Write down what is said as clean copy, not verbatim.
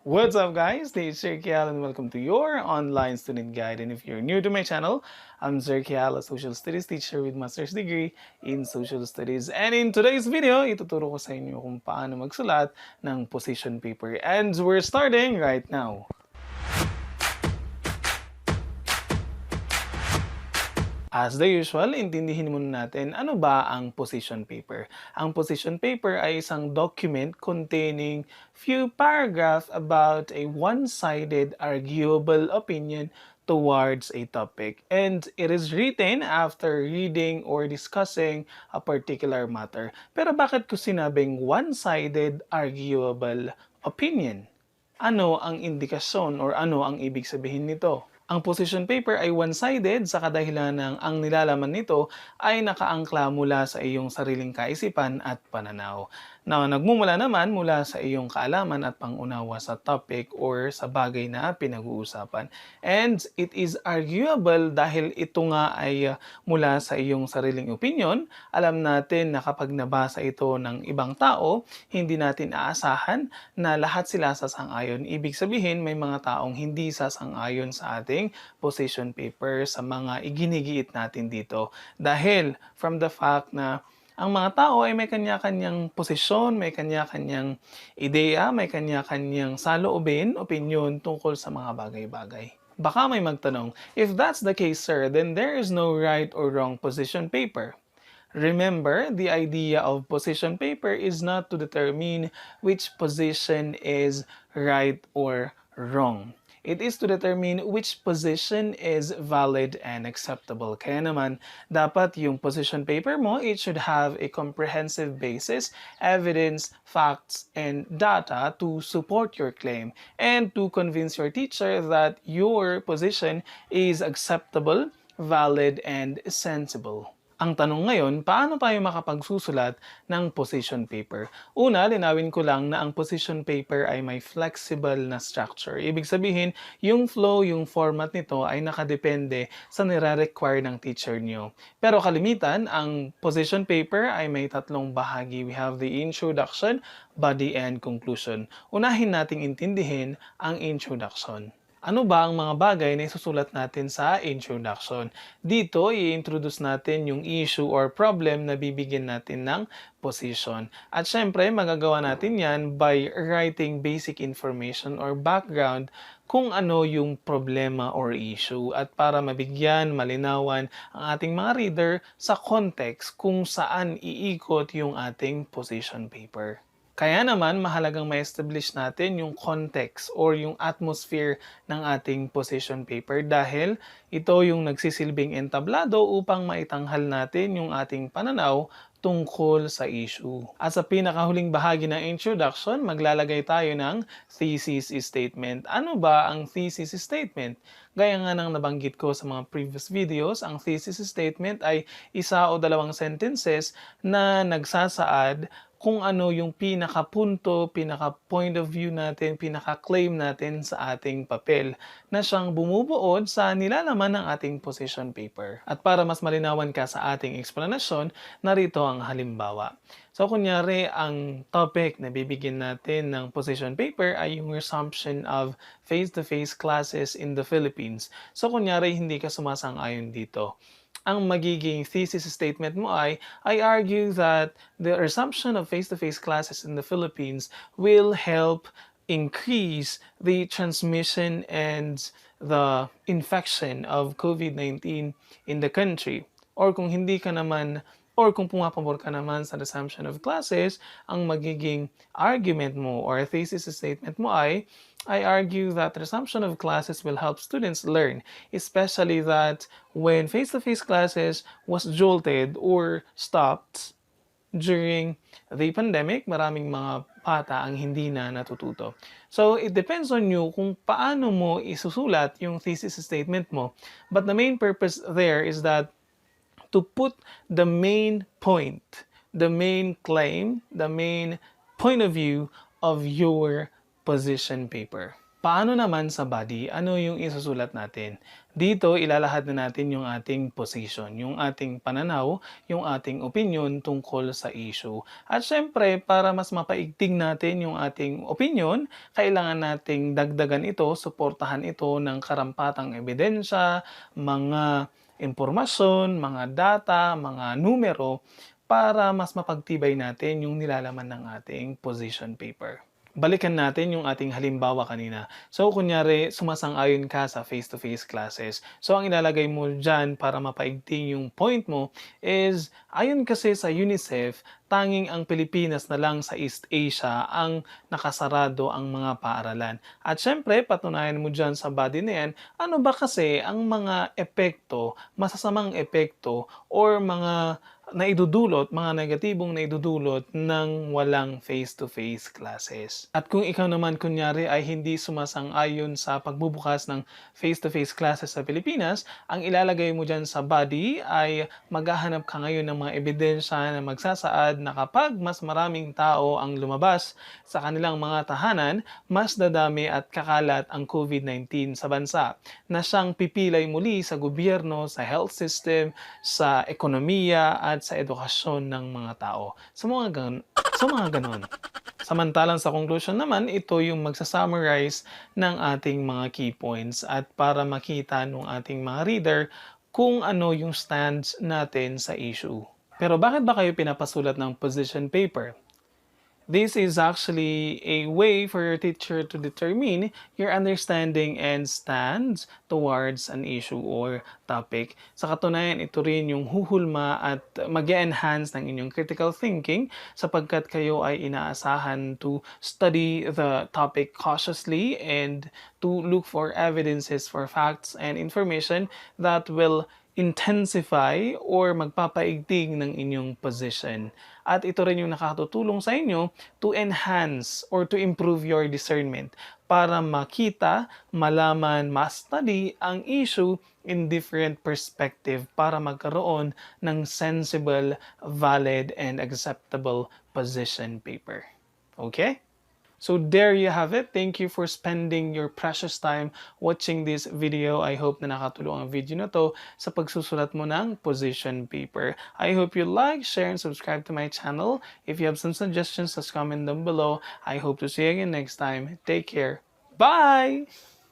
What's up guys, this is Sir Kial and welcome to your online student guide. And if you're new to my channel, I'm Sir Kial, a social studies teacher with master's degree in social studies. And in today's video, ituturo ko sa inyo kung paano magsulat ng position paper. And we're starting right now. As the usual, intindihin muna natin ano ba ang position paper. Ang position paper ay isang document containing few paragraphs about a one-sided arguable opinion towards a topic. And it is written after reading or discussing a particular matter. Pero bakit ko sinabing one-sided arguable opinion? Ano ang indikasyon or ano ang ibig sabihin nito? Ang position paper ay one-sided sa kadahilan ng ang nilalaman nito ay nakaangkla mula sa iyong sariling kaisipan at pananaw, na nagmumula naman mula sa iyong kaalaman at pangunawa sa topic or sa bagay na pinag-uusapan. And it is arguable dahil ito nga ay mula sa iyong sariling opinion. Alam natin na kapag nabasa ito ng ibang tao, hindi natin aasahan na lahat sila sasang-ayon. Ibig sabihin, may mga taong hindi sasang-ayon sa ating position paper sa mga iginigiit natin dito. Dahil from the fact na ang mga tao ay may kanya-kanyang posisyon, may kanya-kanyang ideya, may kanya-kanyang saloobin, opinion tungkol sa mga bagay-bagay. Baka may magtanong, if that's the case sir, then there is no right or wrong position paper. Remember, the idea of position paper is not to determine which position is right or wrong. It is to determine which position is valid and acceptable. Kaya naman, dapat yung position paper mo, it should have a comprehensive basis, evidence, facts, and data to support your claim and to convince your teacher that your position is acceptable, valid, and sensible. Ang tanong ngayon, paano tayo makapagsusulat ng position paper? Una, linawin ko lang na ang position paper ay may flexible na structure. Ibig sabihin, yung flow, yung format nito ay nakadepende sa nire-require ng teacher nyo. Pero kalimitan, ang position paper ay may tatlong bahagi. We have the introduction, body, and conclusion. Unahin nating intindihin ang introduction. Ano ba ang mga bagay na isusulat natin sa introduction? Dito, i-introduce natin yung issue or problem na bibigyan natin ng position. At syempre, magagawa natin yan by writing basic information or background kung ano yung problema or issue at para mabigyan, malinawan ang ating mga reader sa context kung saan iikot yung ating position paper. Kaya naman, mahalagang ma-establish natin yung context or yung atmosphere ng ating position paper dahil ito yung nagsisilbing entablado upang maitanghal natin yung ating pananaw tungkol sa issue. At sa pinakahuling bahagi ng introduction, maglalagay tayo ng thesis statement. Ano ba ang thesis statement? Gaya nga ng nabanggit ko sa mga previous videos, ang thesis statement ay isa o dalawang sentences na nagsasaad kung ano yung pinaka-punto, pinaka-point of view natin, pinaka-claim natin sa ating papel na siyang bumubuod sa nilalaman ng ating position paper. At para mas malinawan ka sa ating explanation, narito ang halimbawa. So kunyari, ang topic na bibigyan natin ng position paper ay yung resumption of face-to-face classes in the Philippines. So kunyari, hindi ka sumasang-ayon dito. Ang magiging thesis statement mo ay, I argue that the resumption of face-to-face classes in the Philippines will help increase the transmission and the infection of COVID-19 in the country. Or kung hindi ka naman or kung pumapabor ka naman sa resumption of classes, ang magiging argument mo or thesis statement mo ay, I argue that resumption of classes will help students learn, especially that when face-to-face classes was jolted or stopped during the pandemic, maraming mga bata ang hindi na natututo. So, it depends on you kung paano mo isusulat yung thesis statement mo. But the main purpose there is that to put the main point, the main claim, the main point of view of your position paper. Paano naman sa body, ano yung isusulat natin? Dito, ilalahad na natin yung ating position, yung ating pananaw, yung ating opinion tungkol sa issue. At syempre, para mas mapaigting natin yung ating opinion, kailangan nating dagdagan ito, suportahan ito ng karampatang ebidensya, mga impormasyon, mga data, mga numero, para mas mapagtibay natin yung nilalaman ng ating position paper. Balikan natin yung ating halimbawa kanina. So, kunyari, sumasang-ayon ka sa face-to-face classes. So, ang ilalagay mo dyan para mapaigting yung point mo is, ayon kasi sa UNICEF, tanging ang Pilipinas na lang sa East Asia ang nakasarado ang mga paaralan. At syempre, patunayan mo dyan sa body na yan, ano ba kasi ang mga epekto, masasamang epekto, or mga mga negatibong naidudulot ng walang face-to-face classes. At kung ikaw naman kunyari ay hindi sumasang-ayon sa pagbubukas ng face-to-face classes sa Pilipinas, ang ilalagay mo dyan sa body ay maghahanap ka ngayon ng mga ebidensya na magsasaad na kapag mas maraming tao ang lumabas sa kanilang mga tahanan, mas dadami at kakalat ang COVID-19 sa bansa na siyang pipilay muli sa gobyerno, sa health system, sa ekonomiya at sa edukasyon ng mga tao. Sa mga ganon. Samantalang sa conclusion naman, ito yung magsa-summarize ng ating mga key points at para makita ng ating mga reader kung ano yung stands natin sa issue. Pero bakit ba kayo pinapasulat ng position paper? This is actually a way for your teacher to determine your understanding and stands towards an issue or topic. Sa katunayan, ito rin yung huhulma at mag-enhance ng inyong critical thinking sapagkat kayo ay inaasahan to study the topic cautiously and to look for evidences for facts and information that will intensify or magpapaigting ng inyong position. At ito rin yung nakatutulong sa inyo to enhance or to improve your discernment para makita, malaman, ma-study ang issue in different perspective para magkaroon ng sensible, valid, and acceptable position paper. Okay? So there you have it. Thank you for spending your precious time watching this video. I hope na nakatulong ang video na to sa pagsusulat mo ng position paper. I hope you like, share, and subscribe to my channel. If you have some suggestions, just comment down below. I hope to see you again next time. Take care. Bye!